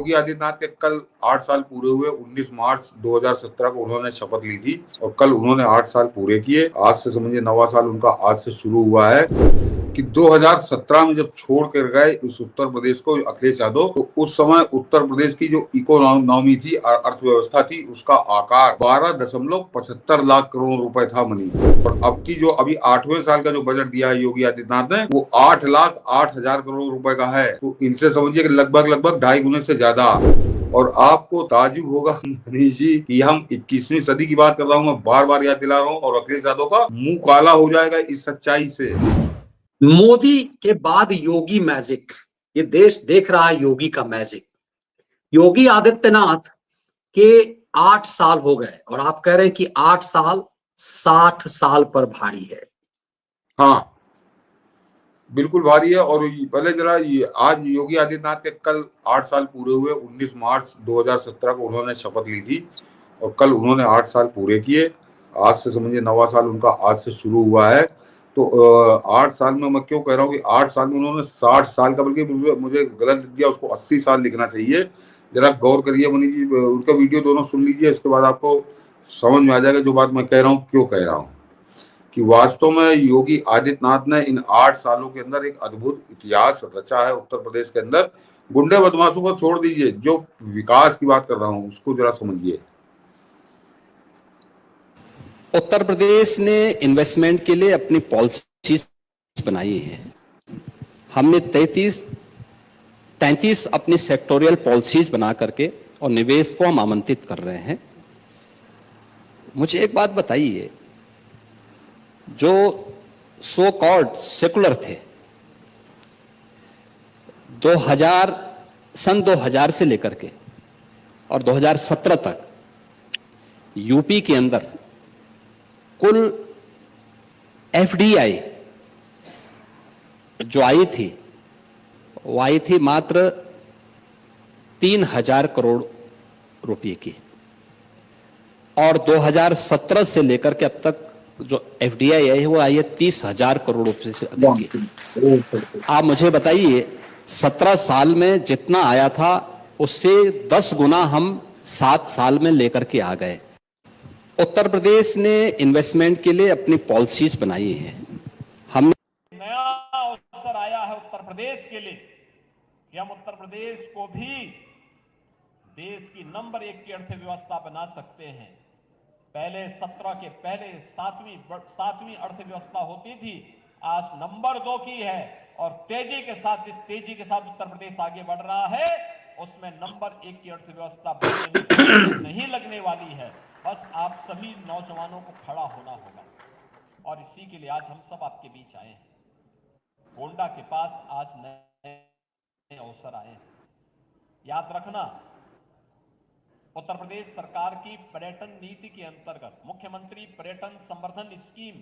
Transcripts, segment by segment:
योगी आदित्यनाथ के कल 8 साल पूरे हुए। 19 मार्च 2017 को उन्होंने शपथ ली थी और कल उन्होंने 8 साल पूरे किए। आज से समझिए 9वां साल उनका आज से शुरू हुआ है कि 2017 में जब छोड़ कर गए उस उत्तर प्रदेश को अखिलेश यादव, तो उस समय उत्तर प्रदेश की जो इकोनॉमी थी, अर्थव्यवस्था थी, उसका आकार 12.75 लाख करोड़ रुपए था मनी। और अब की जो अभी 8वें साल का जो बजट दिया है योगी आदित्यनाथ ने, वो 8,08,000 करोड़ रुपए का है। तो इनसे समझिए कि लगभग 2.5 गुने से ज्यादा। और आपको ताजुब होगा मनीष जी कि हम 21वीं सदी की बात कर रहा हूँ, मैं बार बार याद दिला रहा हूँ, और अखिलेश यादव का मुंह काला हो जाएगा इस सच्चाई से। मोदी के बाद योगी मैजिक, ये देश देख रहा है योगी का मैजिक। योगी आदित्यनाथ के 8 साल हो गए और आप कह रहे हैं कि 8 साल 60 साल पर भारी है। हाँ, बिल्कुल भारी है। और पहले जरा आज योगी आदित्यनाथ के कल 8 साल पूरे हुए। 19 मार्च 2017 को उन्होंने शपथ ली थी और कल उन्होंने 8 साल पूरे किए। आज से समझिए 9वां साल उनका आज से शुरू हुआ है। तो 8 साल में मैं क्यों कह रहा हूँ कि 8 साल में उन्होंने 60 साल का, बल्कि मुझे गलत लिख दिया, उसको 80 साल लिखना चाहिए। जरा गौर करिए मनीष जी, उनका वीडियो दोनों सुन लीजिए, इसके बाद आपको समझ में आ जाएगा जो बात मैं कह रहा हूँ क्यों कह रहा हूँ। कि वास्तव में योगी आदित्यनाथ ने इन 8 सालों के अंदर एक अद्भुत इतिहास रचा है उत्तर प्रदेश के अंदर। गुंडे बदमाशों को छोड़ दीजिए, जो विकास की बात कर रहा हूं उसको जरा समझिए। उत्तर प्रदेश ने इन्वेस्टमेंट के लिए अपनी पॉलिसीज बनाई है। हमने 33 अपनी सेक्टोरियल पॉलिसीज बना करके और निवेश को हम आमंत्रित कर रहे हैं। मुझे एक बात बताइए, जो सो कॉल्ड सेकुलर थे, 2000 से लेकर के और 2017 तक यूपी के अंदर कुल एफडीआई जो आई थी वो आई थी मात्र 3,000 करोड़ रुपए की, और 2017 से लेकर के अब तक जो एफडीआई है वो आई है 30,000 करोड़ रुपए से अधिक की। आप मुझे बताइए, 17 साल में जितना आया था उससे 10 गुना हम 7 साल में लेकर के आ गए। उत्तर प्रदेश ने इन्वेस्टमेंट के लिए अपनी पॉलिसीज बनाई है। हमने नया अवसर आया है उत्तर प्रदेश के लिए कि हम उत्तर प्रदेश को भी देश की नंबर 1 की अर्थव्यवस्था बना सकते हैं। पहले 17 के पहले 7वीं अर्थव्यवस्था होती थी, आज नंबर 2 की है। और तेजी के साथ, जिस तेजी के साथ उत्तर प्रदेश आगे बढ़ रहा है, उसमें नंबर 1 की अर्थव्यवस्था बनने में नहीं लगने वाली है। बस आप सभी नौजवानों को खड़ा होना होगा, और इसी के लिए आज हम सब आपके बीच आए हैं। गोंडा के पास आज नए अवसर आए हैं। याद रखना, उत्तर प्रदेश सरकार की पर्यटन नीति के अंतर्गत मुख्यमंत्री पर्यटन संवर्धन स्कीम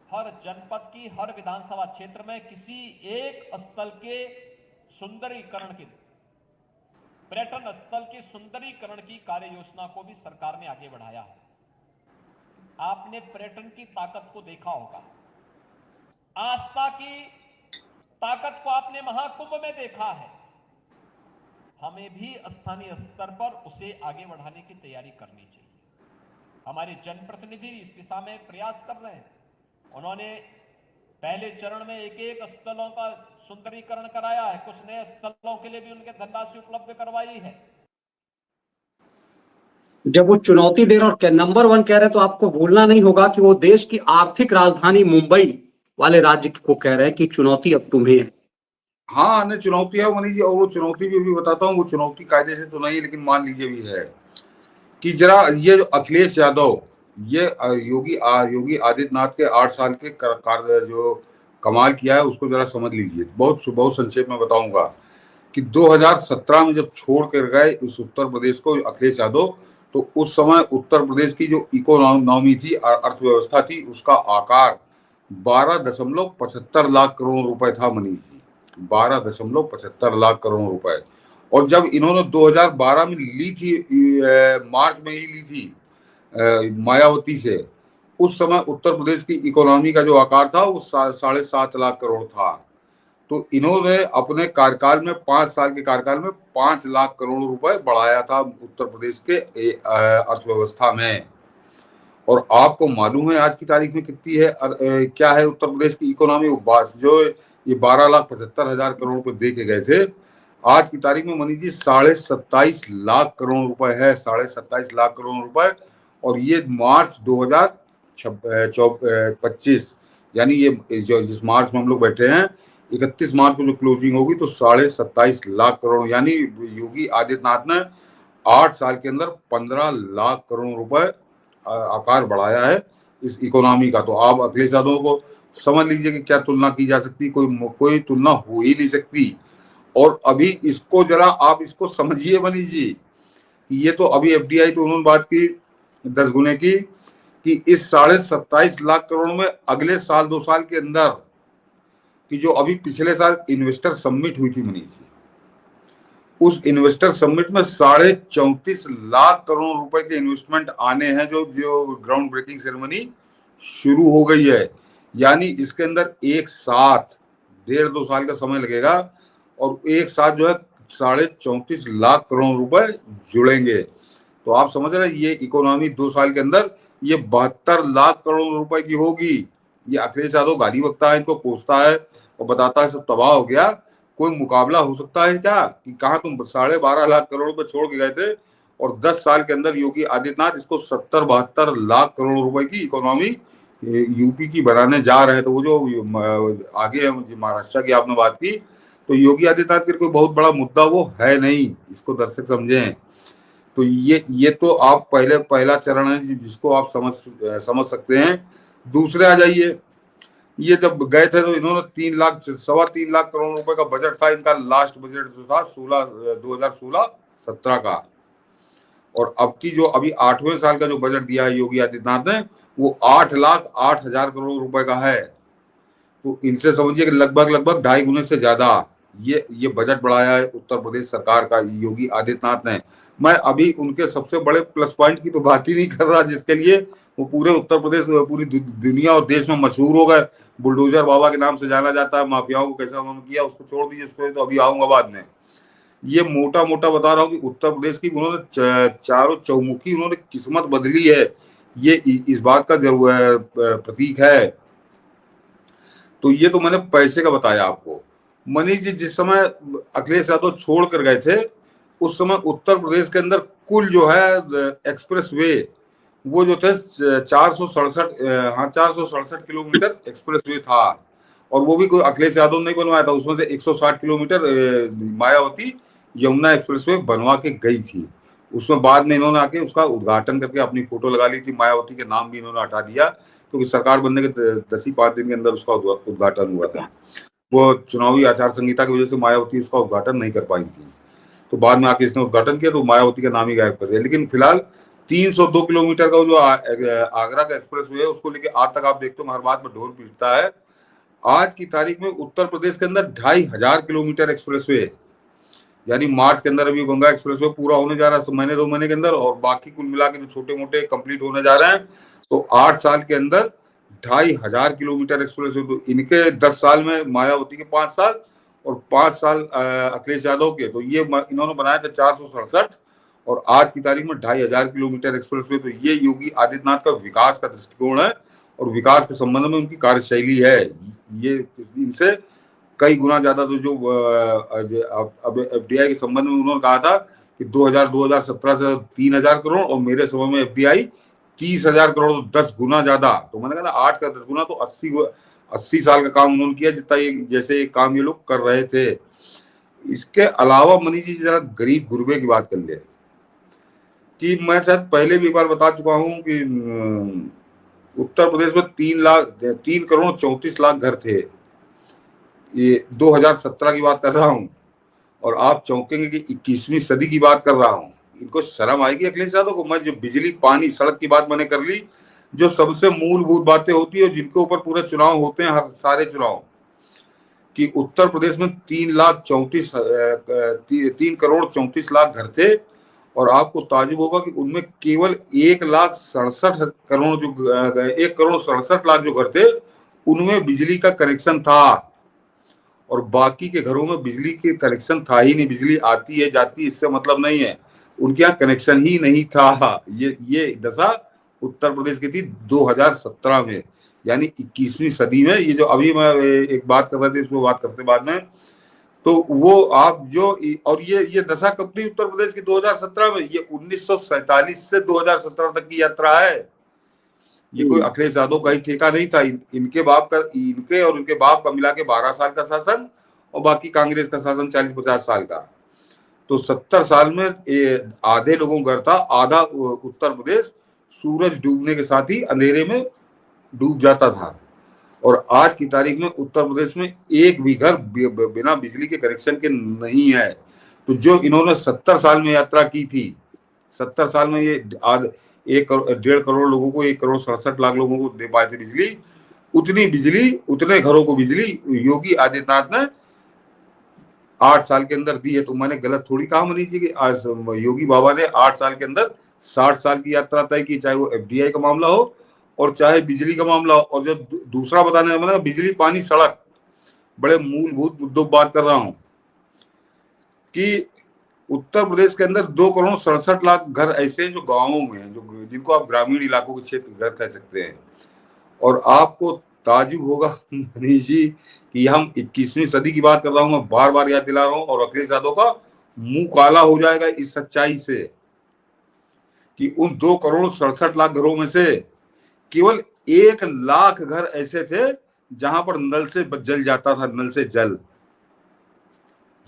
हर जनपद की, हर विधानसभा क्षेत्र में किसी एक स्थल के सुंदरीकरण की, पर्यटन स्थल के सुंदरीकरण की कार्य योजना को भी सरकार ने आगे बढ़ाया है। आपने पर्यटन की ताकत को देखा होगा, आस्था की ताकत को आपने महाकुंभ में देखा है। हमें भी स्थानीय स्तर पर उसे आगे बढ़ाने की तैयारी करनी चाहिए। हमारे जनप्रतिनिधि इस दिशा में प्रयास कर रहे हैं। उन्होंने पहले चरण में एक स्थलों का सुंदरीकरण कराया है, कुछ नए स्थलों के लिए भी उनके धनराशि उपलब्ध करवाई है। जब वो चुनौती दे रहे और नंबर 1 कह रहे हैं, तो आपको भूलना नहीं होगा कि वो देश की आर्थिक राजधानी मुंबई वाले राज्य को कह रहे हैं कि चुनौती अब तुम्हें है। हाँ, अन्य चुनौती है मनीष जी, और वो चुनौती भी बताता हूँ। वो चुनौती कायदे से तो नहीं, लेकिन मान लीजिए भी है कि जरा ये जो अखिलेश यादव, ये योगी आदित्यनाथ के 8 साल के कार्य जो कमाल किया है उसको जरा समझ लीजिए। बहुत संक्षेप में बताऊंगा कि 2017 में जब छोड़ कर गए उस उत्तर प्रदेश को अखिलेश यादव, तो उस समय उत्तर प्रदेश की जो इकोनॉमी थी, अर्थव्यवस्था थी, उसका आकार 12.75 लाख करोड़ रुपए था मनीष जी, 12.75 लाख करोड़ रुपए। और जब इन्होंने 2012 में ली थी, मार्च में ही ली थी मायावती से, उस समय उत्तर प्रदेश की इकोनॉमी का जो आकार था वो 7.5 लाख करोड़ था। तो इन्होंने अपने कार्यकाल में 5 साल के कार्यकाल में 5 लाख करोड़ रुपए बढ़ाया था उत्तर प्रदेश के अर्थव्यवस्था में। और आपको मालूम है आज की तारीख में कितनी है क्या है उत्तर प्रदेश की इकोनॉमी? जो ये 12,75,000 करोड़ रुपए दे के गए थे, आज की तारीख में मनीष जी 27.5 लाख करोड़ रुपए है, 27.5 लाख करोड़ रुपए। और ये मार्च 2025 यानी ये जो जिस मार्च में हम लोग बैठे हैं 31 मार्च को जो क्लोजिंग होगी तो 27.5 लाख करोड़, यानी योगी आदित्यनाथ ने 8 साल के अंदर 15 लाख करोड़ रुपए आकार बढ़ाया है इस इकोनॉमी का। तो आप अखिलेश यादव को समझ लीजिए कि क्या तुलना की जा सकती, कोई तुलना हो ही नहीं सकती। और अभी इसको जरा आप इसको समझिए मनीष जी, ये तो अभी एफडीआई तो उन्होंने बात की 10 गुने की, कि इस 27.5 लाख करोड़ में अगले साल 2 साल के अंदर कि जो अभी पिछले साल इन्वेस्टर समिट हुई थी मनीष जी, उस इन्वेस्टर समिट में 34.5 लाख करोड़ रुपए के इन्वेस्टमेंट आने हैं, जो ग्राउंड ब्रेकिंग सेरेमनी शुरू हो गई है। यानी इसके अंदर एक साथ 1.5-2 साल का समय लगेगा और एक साथ जो है 34.5 लाख करोड़ रुपए जुड़ेंगे। तो आप समझ रहे हैं ये इकोनॉमी 2 साल के अंदर ये 72 लाख करोड़ रुपए की होगी। ये अखिलेश यादव गाली बकता है, इनको कोसता है और बताता है सब तबाह हो गया। कोई मुकाबला हो सकता है क्या? कि कहा तुम 12.5 लाख करोड़ रुपए छोड़ के गए थे और 10 साल के अंदर योगी आदित्यनाथ इसको 70-72 लाख करोड़ रुपए की इकोनॉमी यूपी की बनाने जा रहे हैं। तो वो जो आगे महाराष्ट्र की आपने बात की, तो योगी आदित्यनाथ के कोई बहुत बड़ा मुद्दा वो है नहीं, इसको दर्शक समझें। तो ये तो आप पहला चरण है जिसको आप समझ सकते हैं। दूसरे आ जाइए, ये जब गए थे तो इन्होंने 3 लाख करोड़ रुपए का बजट था इनका, लास्ट बजट जो था 2016-17 का। और अब की जो अभी 8वें साल का जो बजट दिया है योगी आदित्यनाथ ने, वो 8,08,000 करोड़ रुपए का है। तो इनसे समझिए कि लगभग 2.5 गुने से ज्यादा ये बजट बढ़ाया है उत्तर प्रदेश सरकार का योगी आदित्यनाथ ने। मैं अभी उनके सबसे बड़े प्लस पॉइंट की तो बात ही नहीं कर रहा, जिसके लिए वो पूरे उत्तर प्रदेश पूरी दुनिया और देश में मशहूर हो गए। बुलडोजर बाबा के नाम से जाना जाता है, माफियाओं को कैसा उन्होंने किया उसको छोड़ दीजिए, उस पर तो अभी आऊंगा बाद में। ये मोटा बता रहा हूँ कि उत्तर प्रदेश की उन्होंने चारों चौमुखी उन्होंने किस्मत बदली है, ये इस बात का प्रतीक है। तो ये तो मैंने पैसे का बताया आपको। मनीष जी जिस समय अखिलेश यादव छोड़ कर गए थे उस समय उत्तर प्रदेश के अंदर कुल जो है एक्सप्रेस वे वो जो थे 467 किलोमीटर एक्सप्रेस वे था। और वो भी कोई अखिलेश यादव नहीं बनवाया था, उसमें से 160 kilometre Mayawati Yamuna express way बनवा के गई थी। उसमें बाद में इन्होंने आके उसका उद्घाटन करके अपनी फोटो लगा ली थी, मायावती के नाम भी इन्होंने हटा दिया क्योंकि सरकार बनने के 10-5 दिन के अंदर उसका उद्घाटन हुआ था। वो चुनावी आचार संहिता की वजह से मायावती उसका उद्घाटन नहीं कर पाई थी, तो बाद में आके इसने उद्घाटन किया तो मायावती का नाम ही गायब कर दिया। लेकिन फिलहाल 302 किलोमीटर का जो आगरा का एक्सप्रेस वे है उसको लेके आज तक आप देखते हो हर बात में ढोल पीटता है। आज की तारीख में उत्तर प्रदेश के अंदर 2,500 किलोमीटर एक्सप्रेस वे, यानी मार्च के अंदर अभी गंगा एक्सप्रेस वे पूरा होने जा रहा है महीने 2 महीने के अंदर, और बाकी कुल मिला के जो छोटे मोटे कंप्लीट होने जा रहे हैं। तो 8 साल के अंदर 2,500 किलोमीटर एक्सप्रेस वे। तो इनके 10 साल में मायावती के 5 साल और 5 साल अखिलेश यादव के, तो ये इन्होंने बनाए थे 467 और आज की तारीख में 2,500 किलोमीटर एक्सप्रेस वे। तो ये योगी आदित्यनाथ का विकास का दृष्टिकोण है और विकास के संबंध में उनकी कार्यशैली है। ये इनसे कई गुना ज्यादा। तो जो अब एफडीआई के संबंध में उन्होंने कहा था कि 2017 से 3,000 करोड़ और मेरे समय में एफडीआई 30,000 करोड़, तो 10 गुना ज्यादा। तो मैंने कहा ना 8 का 10 गुना, तो 80 साल का काम उन्होंने किया जितना ये जैसे काम ये लोग कर रहे थे। इसके अलावा मनीष जी जरा गरीब गुरबे की बात कर ले, कि मैं शायद पहले भी एक बार बता चुका हूं कि उत्तर प्रदेश में 3 करोड़ 34 लाख घर थे। ये 2017 की बात कर रहा हूं और आप चौंकेंगे कि 21वीं सदी की बात कर रहा हूं। इनको शर्म आएगी अखिलेश यादव को। मैं जो बिजली पानी सड़क की बात मैंने कर ली, जो सबसे मूलभूत बातें होती है जिनके ऊपर पूरे चुनाव होते हैं, हर सारे चुनाव, कि उत्तर प्रदेश में 3 करोड़ 34 लाख घर थे और आपको ताजुब होगा कि उनमें केवल 1,67 करोड़ जो 1 करोड़ 67 लाख जो घर थे उनमें बिजली का कनेक्शन था। और बाकी के घरों में बिजली के कनेक्शन था ही नहीं, बिजली आती है जाती इससे मतलब नहीं है, उनके यहाँ कनेक्शन ही नहीं था। ये दशा उत्तर प्रदेश की थी 2017 में, यानी 21वीं सदी में। ये जो अभी मैं एक बात कर रहे थे, इसमें बात करते बाद में, तो वो आप जो, और ये दशा कब थी उत्तर प्रदेश की 2017 में? ये 1947 से 2017 तक की यात्रा है। ये कोई अखिलेश यादव का ही ठेका नहीं था। इनके बाप का, इनके और उनके बाप का मिला के 12 साल का शासन, और बाकी कांग्रेस का शासन 40-50 साल का। तो 70 साल में आधे लोगों का घर था, आधा उत्तर प्रदेश सूरज डूबने के साथ ही अंधेरे में डूब जाता था। और आज की तारीख में उत्तर प्रदेश में एक भी घर बिना बिजली के कनेक्शन के नहीं है। तो जो इन्होंने 70 साल में यात्रा की थी, 70 साल में ये 1.5 करोड़ लोगों को, 1,67,00,000 लोगों को दे पाए थे बिजली, उतनी बिजली, उतने घरों को बिजली योगी आदित्यनाथ ने 8 साल के अंदर दी है। तो मैंने गलत थोड़ी कहा मनीष जी कि आज योगी बाबा ने 8 साल के अंदर 60 साल की यात्रा तय की, चाहे वो FDI का मामला हो और चाहे बिजली का मामला हो। और जो दूसरा बताने वाला, बिजली, पानी, सड़क, बड़े मूलभूत मुद्दों पर बात कर रहा हूं कि उत्तर प्रदेश के अंदर 2,67,00,000 घर ऐसे हैं जो गांवों में हैं, जो जिनको आप ग्रामीण इलाकों के क्षेत्र घर कह सकते हैं। और आपको ताजुब होगा मनीष जी कि हम 21वीं सदी की बात कर रहा हूं, मैं बार बार याद दिला रहा हूं, और अखिलेश यादव का मुंह काला हो जाएगा इस सच्चाई से कि उन 2,67,00,000 घरों में से केवल 1 लाख घर ऐसे थे जहां पर नल से जल जाता था, नल से जल।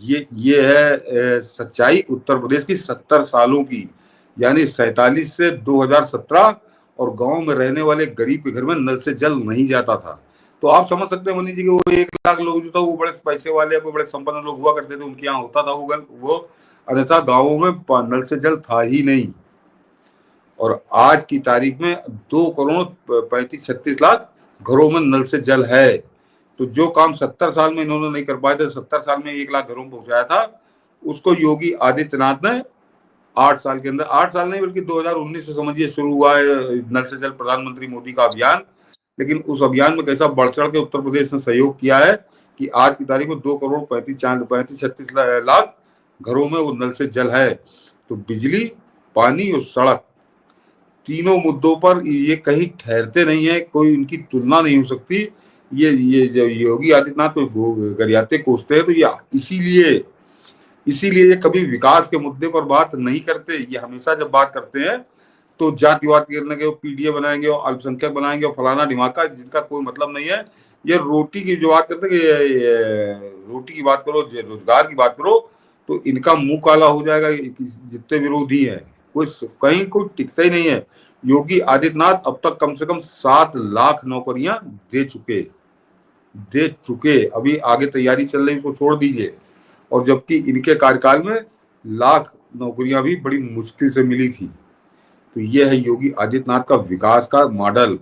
ये है सच्चाई उत्तर प्रदेश की 70 सालों की, यानी 47 से 2017, और गांव में रहने वाले गरीब के घर में नल से जल नहीं जाता था। तो आप समझ सकते हैं मनीष जी कि वो 1 लाख लोग जो था वो बड़े पैसे वाले, कोई बड़े संपन्न लोग हुआ करते थे, उनके यहाँ होता था वो, अन्यथा गाँवों में नल से जल था ही नहीं। और आज की तारीख में 2,35,36,00,000 घरों में नल से जल है। तो जो काम 70 साल में इन्होंने नहीं कर पाए थे, 70 साल में 1 लाख घरों में पहुंचाया था, उसको योगी आदित्यनाथ ने 8 साल के अंदर, 8 साल नहीं बल्कि 2019 से समझिए शुरू हुआ है नल से जल, प्रधानमंत्री मोदी का अभियान। लेकिन उस अभियान में कैसा बढ़ चढ़ के उत्तर प्रदेश ने सहयोग किया है कि आज की तारीख में 2,35,36,00,000 घरों में वो नल से जल है। तो बिजली, पानी और सड़क, तीनों मुद्दों पर ये कहीं ठहरते नहीं है, कोई इनकी तुलना नहीं हो सकती। ये जो योगी आदित्यनाथ को गरियाते कोसते हैं, तो ये इसीलिए ये कभी विकास के मुद्दे पर बात नहीं करते। ये हमेशा जब बात करते हैं तो जातिवाद करने के, पीडीए बनाएंगे और अल्पसंख्यक बनाएंगे और फलाना ढिमाका, जिनका कोई मतलब नहीं है। ये रोटी की जो बात करते हैं, रोटी की बात करो, रोजगार की बात करो, तो इनका मुंह काला हो जाएगा। जितने विरोधी हैं, कहीं कोई टिकता ही नहीं है। योगी आदित्यनाथ अब तक कम से कम 7 लाख नौकरियां दे चुके। अभी आगे तैयारी चल रही, इसको छोड़ दीजिए। और जबकि इनके कार्यकाल में लाख नौकरियां भी बड़ी मुश्किल से मिली थी। तो ये है योगी आदित्यनाथ का विकास का मॉडल।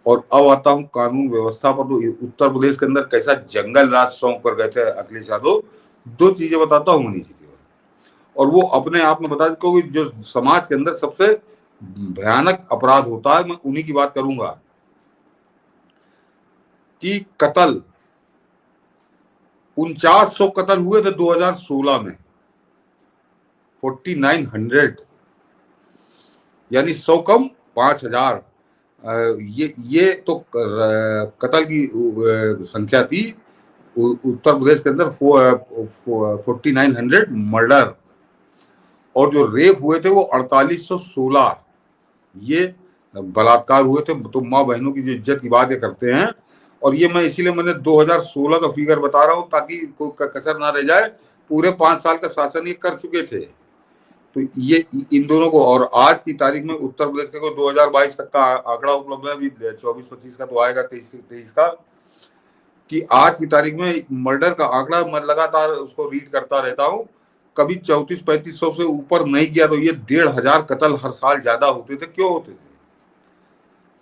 और अब आता हूं कानून व्यवस्था पर। तो उत्तर प्रदेश के अंदर कैसा जंगल राज सौंप कर गए थे अखिलेश यादव। 2 चीजें बताता हूं मनीष जी, और वो अपने आप में बता दें कि जो समाज के अंदर सबसे भयानक अपराध होता है, मैं उन्हीं की बात करूंगा कि कत्ल, 4900 कत्ल हुए थे 2016 में, 4900, यानी 100 कम 5000। ये तो कत्ल की संख्या थी उत्तर प्रदेश के अंदर। 4900 मर्डर, और जो रेप हुए थे वो 4816। ये बलात्कार हुए थे। तो माँ बहनों की जो इज्जत की बात करते हैं, और ये मैं इसीलिए मैंने 2016 का फिगर बता रहा हूं ताकि कोई कसर ना रह जाए। पूरे 5 साल का शासन ये कर चुके थे। तो ये इन दोनों को, और आज की तारीख में उत्तर प्रदेश का 2022 तक का आंकड़ा उपलब्ध है, अभी 24-25 का तो आएगा, 23 का, कि आज की तारीख में मर्डर का आंकड़ा मैं लगातार उसको रीड करता रहता हूँ, कभी 3400-3500 से ऊपर नहीं गया। तो ये 1500 कत्ल हर साल ज्यादा होते थे। क्यों होते थे?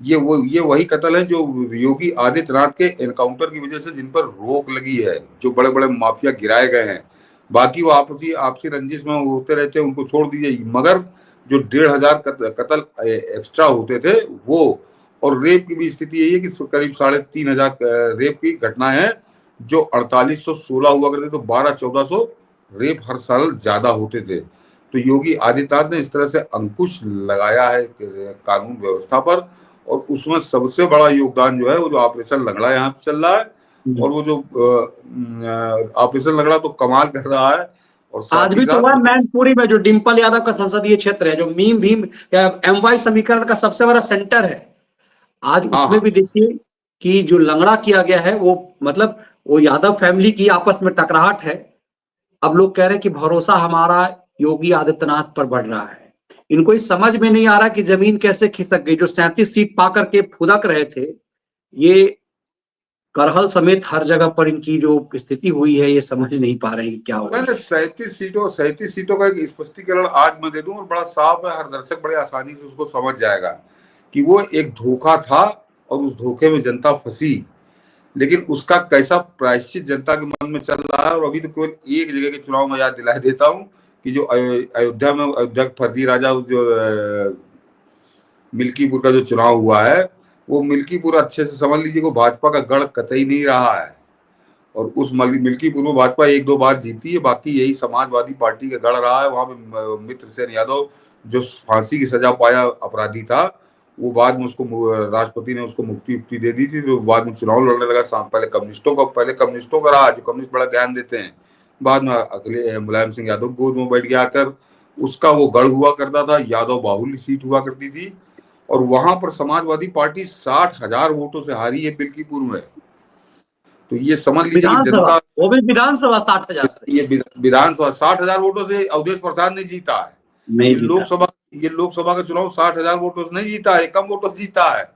ये वही कत्ल है जो योगी आदित्यनाथ के एनकाउंटर की वजह से, जिन पर रोक लगी है, जो बड़े बड़े माफिया गिराए गए हैं। बाकी वो आपसी रंजिश में होते रहते हैं, उनको छोड़ दीजिए। मगर जो 1500 कत्ल एक्स्ट्रा होते थे वो, और रेप की भी स्थिति यही है कि करीब 3500 रेप की घटनाएं हैं जो 4816 हुआ करते तो 1200-1400 रेप हर साल ज्यादा होते थे। तो योगी आदित्यनाथ ने इस तरह से अंकुश लगाया है कानून व्यवस्था पर, और उसमें सबसे बड़ा योगदान जो है वो जो ऑपरेशन लंगड़ा यहाँ पे चल रहा है, और वो जो ऑपरेशन लंगड़ा तो कमाल कर रहा है। और साथ आज ही भी तो साथ वह मैनपुरी में जो डिंपल यादव का संसदीय क्षेत्र है, जो मीम भीम या MY समीकरण का सबसे बड़ा सेंटर है, आज हाँ उसमें हाँ भी देखिए कि जो लंगड़ा किया गया है वो मतलब वो यादव फैमिली की आपस में टकराहट है। अब लोग कह रहे हैं कि भरोसा हमारा योगी आदित्यनाथ पर बढ़ रहा है। इनको इस समझ में नहीं आ रहा कि जमीन कैसे खिसक गई। जो 37 सीट पा करके फुदक रहे थे, ये करहल समेत हर जगह पर इनकी जो स्थिति हुई है, ये समझ नहीं पा रहे हैं कि क्या हो रहा मैंने है। 37 सीटों का एक स्पष्टीकरण आज मैं दे दूं, और बड़ा साफ है, हर दर्शक बड़े आसानी से उसको समझ जाएगा कि वो एक धोखा था और उस धोखे में जनता फंसी, लेकिन उसका कैसा प्रायश्चित जनता के मन में चल रहा है। और अभी तो केवल एक जगह के चुनाव में याद दिला देता हूं कि जो अयोध्या के फर्जी राजा जो मिल्कीपुर का जो चुनाव हुआ है, वो मिल्कीपुर अच्छे से समझ लीजिए, को भाजपा का गढ़ कतई नहीं रहा है। और उस मिल्कीपुर में भाजपा 1-2 बार जीती है, बाकी यही समाजवादी पार्टी का गढ़ रहा है। वहां पे मित्र सेन यादव जो फांसी की सजा पाया अपराधी था, वो बाद में उसको राष्ट्रपति ने उसको मुक्ति दे दी थी, तो बाद में चुनाव लड़ने लगा। पहले कम्युनिस्टों का रहा, जो कम्युनिस्ट बड़ा ज्ञान देते हैं। बाद में अखिलेश मुलायम सिंह यादव गोद में बैठ गया आकर, उसका वो गढ़ हुआ करता था, यादव बाहुल्य सीट हुआ करती थी, और वहां पर समाजवादी पार्टी 60,000 वोटों से हारी है मिल्कीपुर में। तो ये समझ लीजिए कि विधानसभा, जनता, वो भी विधानसभा 60,000 से ये विधानसभा 60,000 वोटों से अवधेश प्रसाद ने जीता है। नहीं ये जीता। लोकसभा का चुनाव 60,000 वोटों से नहीं जीता है, कम वोटों से जीता है।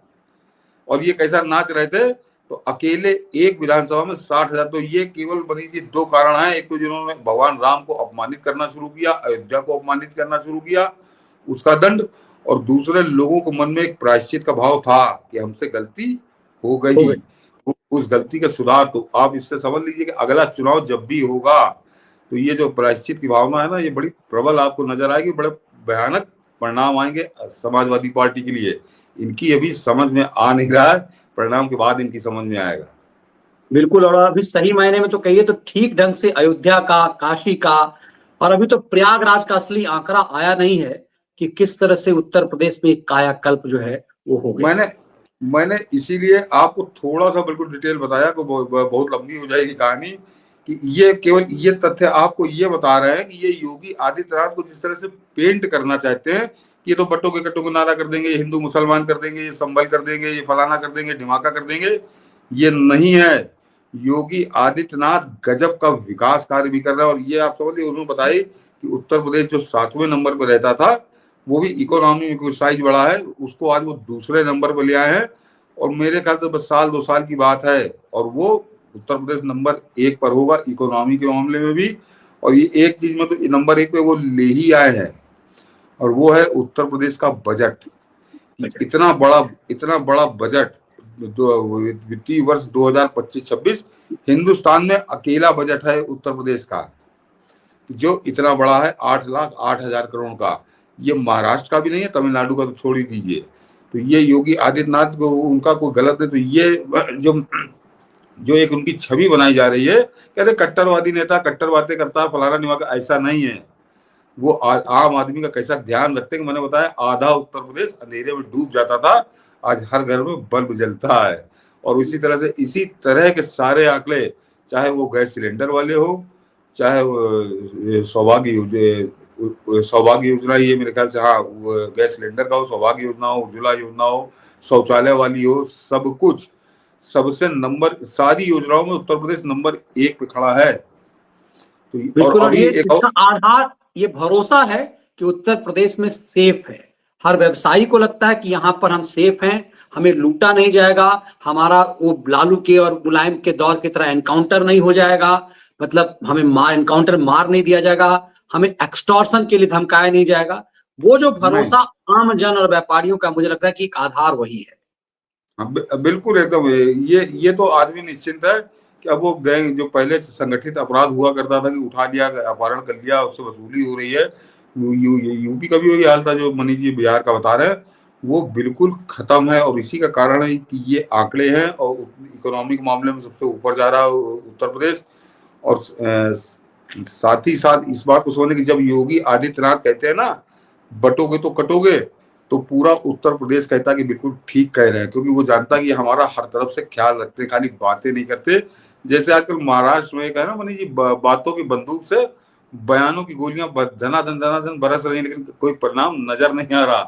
और ये कैसा नाच रहे थे, तो अकेले एक विधानसभा में 60,000। तो ये केवल बनी जी 2 कारण हैं। एक तो जिन्होंने भगवान राम को अपमानित करना शुरू किया, अयोध्या को अपमानित करना शुरू किया, उसका दंड। और दूसरे लोगों को मन में एक प्रायश्चित का भाव था कि हमसे गलती हो गई, उस गलती का सुधार। तो आप इससे समझ लीजिए कि अगला चुनाव जब भी होगा, तो ये जो प्रायश्चित की भावना है ना, ये बड़ी प्रबल आपको नजर आएगी। बड़े भयानक परिणाम आएंगे समाजवादी पार्टी के लिए। इनकी अभी समझ में आ नहीं रहा है, परिणाम के बाद इनकी समझ में आएगा। बिल्कुल। और अभी सही मायने में तो कहिए तो ठीक ढंग से अयोध्या का, काशी का, और अभी तो प्रयागराज का असली आंकड़ा आया नहीं है कि किस तरह से उत्तर प्रदेश में कायाकल्प जो है वो हो गया। मैंने इसीलिए आपको थोड़ा सा बिल्कुल डिटेल बताया, को बहुत लंबी हो जाएगी कहानी, कि ये केवल ये तथ्य आपको ये बता रहे हैं कि ये योगी आदित्यनाथ को जिस तरह से पेंट करना चाहते हैं, ये तो बट्टों के कट्टों को नारा कर देंगे, ये हिंदू मुसलमान कर देंगे, ये संभल कर देंगे, ये फलाना कर देंगे, ढिमाका कर देंगे, ये नहीं है। योगी आदित्यनाथ गजब का विकास कार्य भी कर रहा है। और ये आप समझिए, उन्होंने बताई कि उत्तर प्रदेश जो 7वें नंबर पर रहता था, वो भी इकोनॉमी में साइज बड़ा है, उसको आज वो दूसरे नंबर पर ले आए हैं। और मेरे ख्याल से बस 1-2 साल की बात है, और वो उत्तर प्रदेश नंबर 1 पर होगा इकोनॉमी के मामले में भी। और ये एक चीज में तो नंबर 1 पे वो ले ही आए हैं, और वो है उत्तर प्रदेश का बजट। इतना बड़ा बजट वित्तीय वर्ष 2025-26 हिंदुस्तान में अकेला बजट है उत्तर प्रदेश का, जो इतना बड़ा है, 8,08,000 करोड़ का। ये महाराष्ट्र का भी नहीं है, तमिलनाडु का तो छोड़ ही दीजिए। तो ये योगी आदित्यनाथ को उनका कोई गलत है। तो ये जो एक उनकी छवि बनाई जा रही है, कहते कट्टरवादी नेता कट्टर बातें करता है, फलाना निवाका, ऐसा नहीं है। वो आम आदमी का कैसा ध्यान रखते हैं। मैंने बताया आधा उत्तर प्रदेश अंधेरे में डूब जाता था, आज हर घर में बल्ब जलता है। और इसी तरह के सारे आंकड़े, चाहे वो गैस सिलेंडर वाले हो, चाहे वो सौभाग्य योजना, ये मेरे ख्याल से, हाँ, गैस सिलेंडर का हो, सौभाग्य योजना हो, उज्ज्वला योजना हो, शौचालय वाली हो, सब कुछ, सबसे सारी योजनाओं में उत्तर प्रदेश नंबर 1 पे खड़ा है। तो बिल्कुल। और ये एक इसका आधार, ये भरोसा है कि उत्तर प्रदेश में सेफ है। हर व्यवसायी को लगता है कि यहाँ पर हम सेफ हैं, हमें लूटा नहीं जाएगा, हमारा वो लालू के और मुलायम के दौर की तरह एनकाउंटर नहीं हो जाएगा, मतलब हमें एनकाउंटर मार नहीं दिया जाएगा, हमें एक्सटॉर्शन के लिए धमकाया नहीं जाएगा। वो जो भरोसा आम जन और व्यापारियों का, मुझे लगता है कि एक आधार वही है। बिल्कुल एकदम। ये तो आदमी निश्चिंत है कि अब वो गैंग जो पहले संगठित अपराध हुआ करता था कि उठा लिया, अपहरण कर लिया, उससे वसूली हो रही है। यूपी का भी वही हाल था जो मनीष जी बिहार का बता रहे हैं। वो बिल्कुल खत्म है। और इसी का कारण है कि ये आंकड़े हैं और इकोनॉमिक मामले में सबसे ऊपर जा रहा है उत्तर प्रदेश। और साथ ही साथ इस बात को सोचने की, जब योगी आदित्यनाथ कहते हैं ना बटोगे तो कटोगे, तो पूरा उत्तर प्रदेश कहता है कि बिल्कुल ठीक कह रहे हैं, क्योंकि वो जानता है कि हमारा हर तरफ से ख्याल रखते हैं, खाली बातें नहीं करते। जैसे आजकल महाराष्ट्र में कहा ना मनीष जी, बातों की बंदूक से बयानों की गोलियां धनाधन बरस रही हैं, लेकिन कोई परिणाम नजर नहीं आ रहा।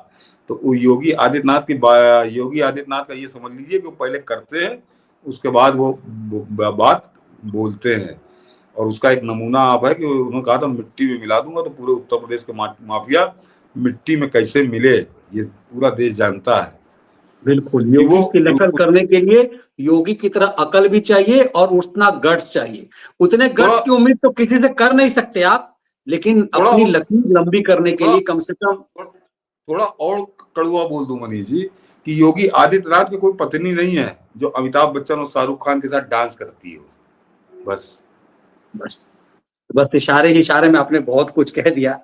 तो वो योगी आदित्यनाथ का ये समझ लीजिए कि वो पहले करते हैं, उसके बाद वो बात बोलते हैं। और उसका एक नमूना आप है कि उन्होंने कहा था मिट्टी में मिला दूंगा, तो पूरे उत्तर प्रदेश के माफिया मिट्टी में कैसे मिले ये पूरा देश जानता है। बिल्कुल, कि योगी की नकल करने के लिए योगी की तरह अकल भी चाहिए और उतना गट्स चाहिए। उतने गट्स की उम्मीद तो किसी से कर नहीं सकते आप, लेकिन अपनी लकीर लंबी करने के लिए कम से कम थोड़ा और कड़वा बोल दूं मनीष जी, कि योगी आदित्यनाथ की कोई पत्नी नहीं है जो अमिताभ बच्चन और शाहरुख खान के साथ डांस करती हो। बस बस इशारे ही इशारे में आपने बहुत कुछ कह दिया।